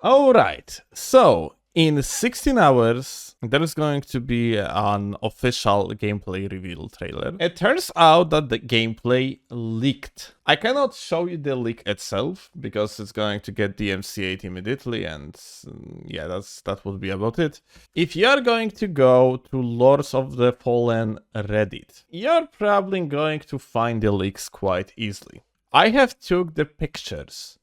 All right. So in 16 hours, there is going to be an official gameplay reveal trailer. It turns out that the gameplay leaked. I cannot show you the leak itself because it's going to get DMCA'd immediately, and yeah, that would be about it. If you are going to go to Lords of the Fallen Reddit, you're probably going to find the leaks quite easily. I have took the pictures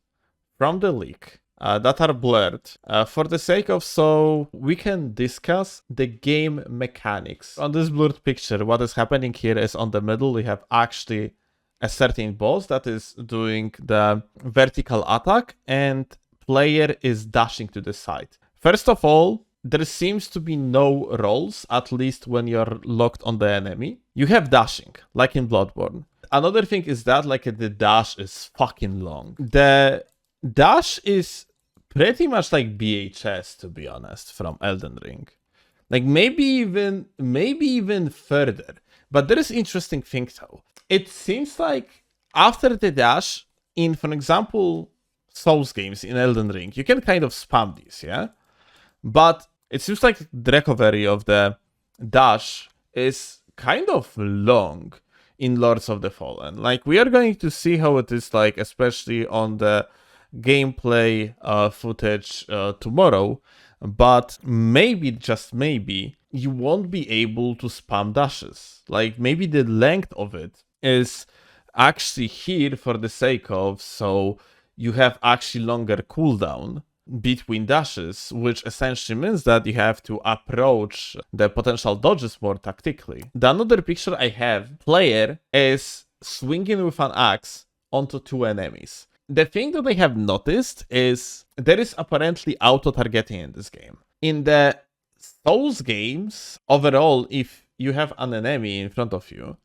from the leak that are blurred for the sake of so we can discuss the game mechanics. On this blurred picture, what is happening here is on the middle we have actually a certain boss that is doing the vertical attack and player is dashing to the side. First of all, there seems to be no rolls, at least when you're locked on the enemy. You have dashing, like in Bloodborne. Another thing is that like the dash is fucking long. The dash is pretty much like BHS, to be honest, from Elden Ring. Like maybe even further. But there is interesting thing though. It seems like after the dash, in for example, Souls games in Elden Ring, you can kind of spam these, yeah? But it seems like the recovery of the dash is kind of long in Lords of the Fallen. Like we are going to see how it is like, especially on the gameplay footage tomorrow, but maybe, just maybe, you won't be able to spam dashes. Like maybe the length of it is actually here for the sake of so you have actually longer cooldown between dashes, which essentially means that you have to approach the potential dodges more tactically. The another picture I have, player is swinging with an axe onto two enemies. The thing that I have noticed is there is apparently auto-targeting in this game. In the Souls games, overall, if you have an enemy in front of you,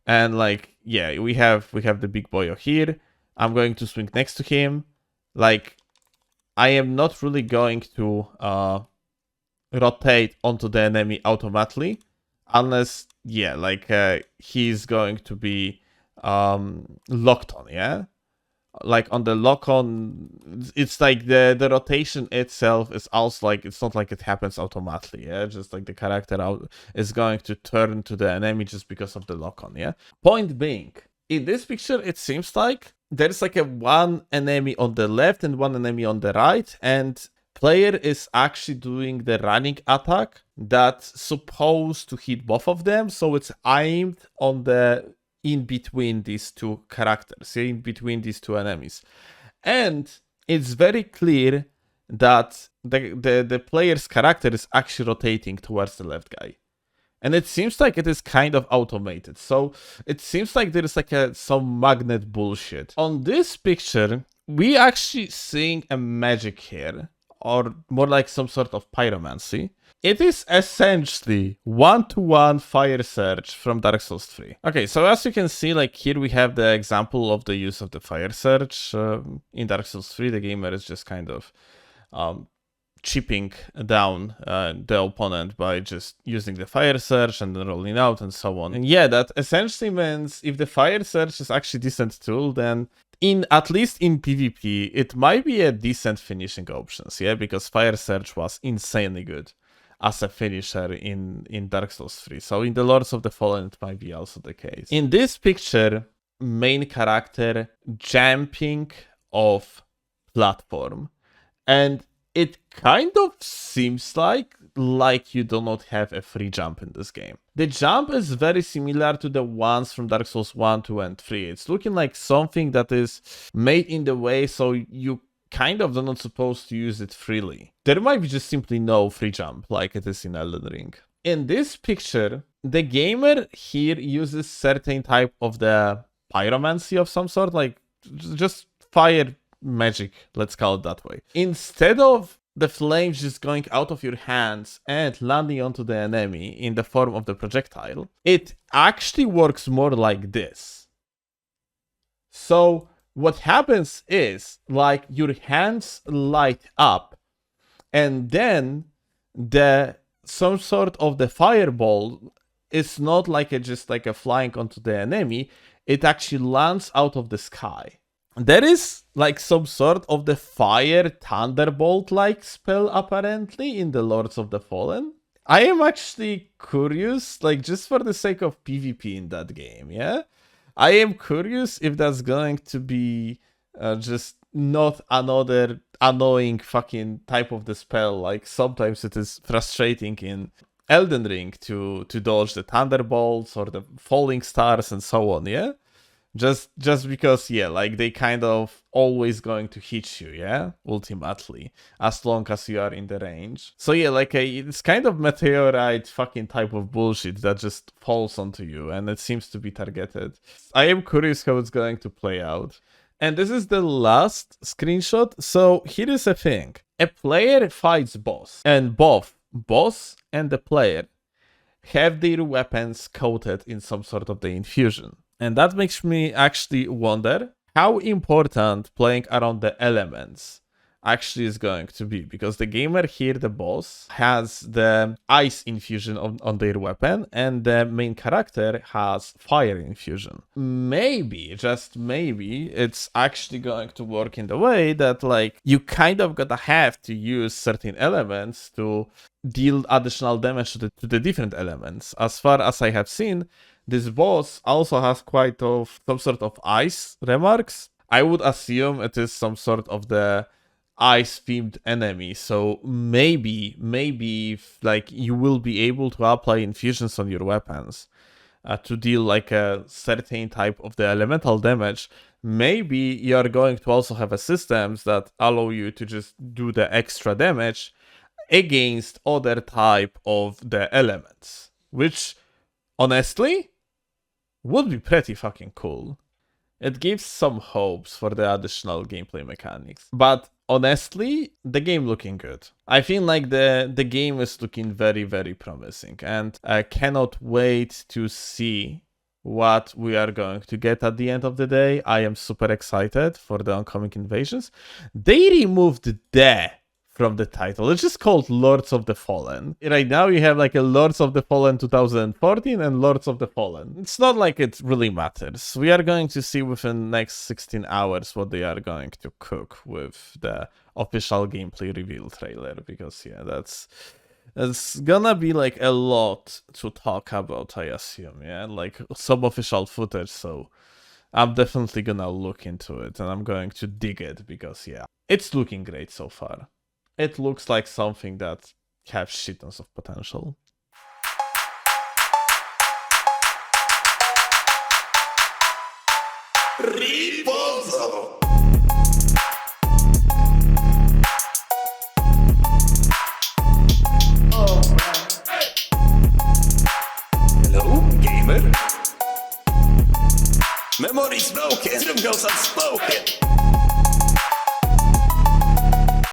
and like, yeah, we have the big boy here, I'm going to swing next to him, like, I am not really going to rotate onto the enemy automatically, unless, yeah, like, he's going to be locked on, yeah? Like on the lock on, it's like the rotation itself is also like, it's not like it happens automatically, yeah? Just like the character out is going to turn to the enemy just because of the lock on, yeah? Point being, in this picture, it seems like there's like a one enemy on the left and one enemy on the right, and player is actually doing the running attack that's supposed to hit both of them, so it's aimed on the in between these two characters, in between these two enemies. And it's very clear that the player's character is actually rotating towards the left guy. And it seems like it is kind of automated. So it seems like there is like some magnet bullshit. On this picture, we actually seeing a magic here, or more like some sort of pyromancy. It is essentially one-to-one fire surge from Dark Souls 3. Okay, so as you can see, like here we have the example of the use of the fire surge. In Dark Souls 3, the gamer is just kind of chipping down the opponent by just using the fire surge and then rolling out and so on. And yeah, that essentially means if the fire surge is actually a decent tool, then at least in PvP, it might be a decent finishing options, yeah, because fire surge was insanely good as a finisher in Dark Souls 3. So in the Lords of the Fallen, it might be also the case. In this picture, main character jumping off platform. And it kind of seems like you do not have a free jump in this game. The jump is very similar to the ones from Dark Souls 1, 2, and 3. It's looking like something that is made in the way so you kind of not supposed to use it freely. There might be just simply no free jump like it is in Elden Ring. In this picture, the gamer here uses certain type of the pyromancy of some sort, like just fire magic, let's call it that way. Instead of the flames just going out of your hands and landing onto the enemy in the form of the projectile, it actually works more like this. So what happens is, like, your hands light up, and then some sort of the fireball is not like just like a flying onto the enemy. It actually lands out of the sky. There is like some sort of the fire Thunderbolt like spell apparently in the Lords of the Fallen. I am actually curious, like just for the sake of PvP in that game, yeah? I am curious if that's going to be just not another annoying fucking type of the spell. Like sometimes it is frustrating in Elden Ring to dodge the Thunderbolts or the Falling Stars and so on, yeah? Just because, yeah, like they kind of always going to hit you, yeah, ultimately, as long as you are in the range. So yeah, like it's kind of meteorite fucking type of bullshit that just falls onto you and it seems to be targeted. I am curious how it's going to play out. And this is the last screenshot. So here is a thing. A player fights boss, and both boss and the player have their weapons coated in some sort of the infusion. And that makes me actually wonder how important playing around the elements actually is going to be, because the gamer here, the boss, has the ice infusion on their weapon and the main character has fire infusion. Maybe, just maybe, it's actually going to work in the way that like you kind of gotta have to use certain elements to deal additional damage to the different elements. As far as I have seen, this boss also has quite of some sort of ice remarks. I would assume it is some sort of the ice themed enemy, so maybe like you will be able to apply infusions on your weapons to deal like a certain type of the elemental damage. Maybe you are going to also have a systems that allow you to just do the extra damage against other type of the elements, which honestly would be pretty fucking cool. It gives some hopes for the additional gameplay mechanics. But honestly, the game looking good. I feel like the game is looking very, very promising, and I cannot wait to see what we are going to get at the end of the day. I am super excited for the oncoming invasions. They removed the from the title. It's just called Lords of the Fallen. Right now you have like a Lords of the Fallen 2014 and Lords of the Fallen. It's not like it really matters. We are going to see within the next 16 hours what they are going to cook with the official gameplay reveal trailer, because yeah, it's gonna be like a lot to talk about, I assume, yeah? Like some official footage, so I'm definitely gonna look into it and I'm going to dig it, because yeah, it's looking great so far. It looks like something that has shit tons of potential. Riposo. Oh, hey. Hello, gamer. Memories broken, dream goes unspoken.